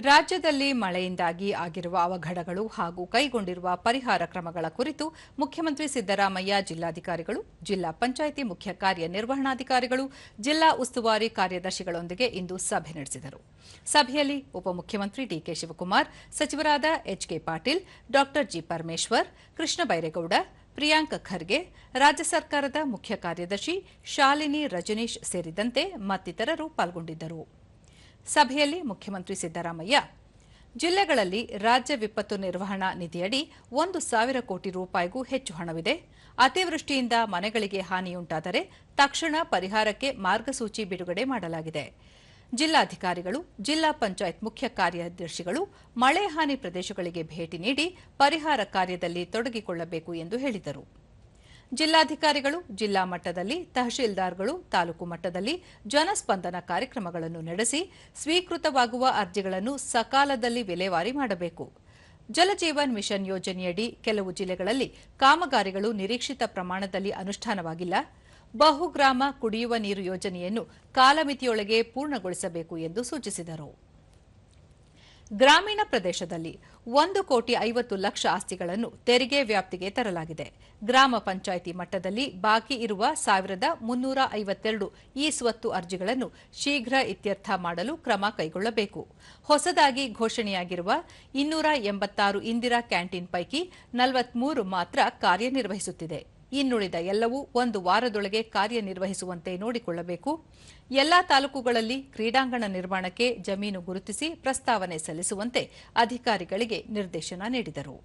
ರಾಜ್ಯದಲ್ಲಿ ಮಳೆಯಿಂದಾಗಿ ಆಗಿರುವ ಅವಘಡಗಳು ಹಾಗೂ ಕೈಗೊಂಡಿರುವ ಪರಿಹಾರ ಕ್ರಮಗಳ ಕುರಿತು ಮುಖ್ಯಮಂತ್ರಿ ಸಿದ್ದರಾಮಯ್ಯ ಜಿಲ್ಲಾಧಿಕಾರಿಗಳು, ಜಿಲ್ಲಾ ಪಂಚಾಯಿತಿ ಮುಖ್ಯ ಕಾರ್ಯನಿರ್ವಹಣಾಧಿಕಾರಿಗಳು, ಜಿಲ್ಲಾ ಉಸ್ತುವಾರಿ ಕಾರ್ಯದರ್ಶಿಗಳೊಂದಿಗೆ ಇಂದು ಸಭೆ ನಡೆಸಿದರು. ಸಭೆಯಲ್ಲಿ ಉಪಮುಖ್ಯಮಂತ್ರಿ ಡಿಕೆ ಶಿವಕುಮಾರ್, ಸಚಿವರಾದ ಎಚ್ಕೆ ಪಾಟೀಲ್, ಡಾ ಜಿ ಪರಮೇಶ್ವರ್, ಕೃಷ್ಣ ಬೈರೇಗೌಡ, ಪ್ರಿಯಾಂಕ್ ಖರ್ಗೆ, ರಾಜ್ಯ ಸರ್ಕಾರದ ಮುಖ್ಯ ಕಾರ್ಯದರ್ಶಿ ಶಾಲಿನಿ ರಜನೀಶ್ ಸೇರಿದಂತೆ ಮತ್ತಿತರರು ಪಾಲ್ಗೊಂಡಿದ್ದರು. ಸಭೆಯಲ್ಲಿ ಮುಖ್ಯಮಂತ್ರಿ ಸಿದ್ದರಾಮಯ್ಯ, ಜಿಲ್ಲೆಗಳಲ್ಲಿ ರಾಜ್ಯ ವಿಪತ್ತು ನಿರ್ವಹಣಾ ನಿಧಿಯಡಿ 1,000 ಕೋಟಿ ರೂಪಾಯಿಗೂ ಹೆಚ್ಚು ಹಣವಿದೆ. ಅತಿವೃಷ್ಟಿಯಿಂದ ಮನೆಗಳಿಗೆ ಹಾನಿಯುಂಟಾದರೆ ತಕ್ಷಣ ಪರಿಹಾರಕ್ಕೆ ಮಾರ್ಗಸೂಚಿ ಬಿಡುಗಡೆ ಮಾಡಲಾಗಿದೆ. ಜಿಲ್ಲಾಧಿಕಾರಿಗಳು, ಜಿಲ್ಲಾ ಪಂಚಾಯತ್ ಮುಖ್ಯ ಕಾರ್ಯದರ್ಶಿಗಳು ಮಳೆ ಹಾನಿ ಪ್ರದೇಶಗಳಿಗೆ ಭೇಟಿ ನೀಡಿ ಪರಿಹಾರ ಕಾರ್ಯದಲ್ಲಿ ತೊಡಗಿಕೊಳ್ಳಬೇಕು ಎಂದು ಹೇಳಿದರು. ಜಿಲ್ಲಾಧಿಕಾರಿಗಳು ಜಿಲ್ಲಾ ಮಟ್ಟದಲ್ಲಿ, ತಹಶೀಲ್ದಾರ್ಗಳು ತಾಲೂಕು ಮಟ್ಟದಲ್ಲಿ ಜನಸ್ಪಂದನ ಕಾರ್ಯಕ್ರಮಗಳನ್ನು ನಡೆಸಿ ಸ್ವೀಕೃತವಾಗುವ ಅರ್ಜಿಗಳನ್ನು ಸಕಾಲದಲ್ಲಿ ವಿಲೇವಾರಿ ಮಾಡಬೇಕು. ಜಲಜೀವನ್ ಮಿಷನ್ ಯೋಜನೆಯಡಿ ಕೆಲವು ಜಿಲ್ಲೆಗಳಲ್ಲಿ ಕಾಮಗಾರಿಗಳು ನಿರೀಕ್ಷಿತ ಪ್ರಮಾಣದಲ್ಲಿ ಅನುಷ್ಠಾನವಾಗಿಲ್ಲ. ಬಹುಗ್ರಾಮ ಕುಡಿಯುವ ನೀರು ಯೋಜನೆಯನ್ನು ಕಾಲಮಿತಿಯೊಳಗೆ ಪೂರ್ಣಗೊಳಿಸಬೇಕು ಎಂದು ಸೂಚಿಸಿದರು. ಗ್ರಾಮೀಣ ಪ್ರದೇಶದಲ್ಲಿ 1,50,00,000 ಆಸ್ತಿಗಳನ್ನು ತೆರಿಗೆ ವ್ಯಾಪ್ತಿಗೆ ತರಲಾಗಿದೆ. ಗ್ರಾಮ ಪಂಚಾಯಿತಿ ಮಟ್ಟದಲ್ಲಿ ಬಾಕಿ ಇರುವ 1,352 ಈ ಸ್ವತ್ತು ಅರ್ಜಿಗಳನ್ನು ಶೀಘ್ರ ಇತ್ಯರ್ಥ ಮಾಡಲು ಕ್ರಮ ಕೈಗೊಳ್ಳಬೇಕು. ಹೊಸದಾಗಿ ಘೋಷಣೆಯಾಗಿರುವ 286 ಇಂದಿರಾ ಕ್ಯಾಂಟೀನ್ ಪೈಕಿ 43 ಮಾತ್ರ ಕಾರ್ಯನಿರ್ವಹಿಸುತ್ತಿದೆ. ಇನ್ನುಳಿದ ಎಲ್ಲವೂ 1 ವಾರದೊಳಗೆ ಕಾರ್ಯನಿರ್ವಹಿಸುವಂತೆ ನೋಡಿಕೊಳ್ಳಬೇಕು. ಎಲ್ಲಾ ತಾಲೂಕುಗಳಲ್ಲಿ ಕ್ರೀಡಾಂಗಣ ನಿರ್ಮಾಣಕ್ಕೆ ಜಮೀನು ಗುರುತಿಸಿ ಪ್ರಸ್ತಾವನೆ ಸಲ್ಲಿಸುವಂತೆ ಅಧಿಕಾರಿಗಳಿಗೆ ನಿರ್ದೇಶನ ನೀಡಿದರು.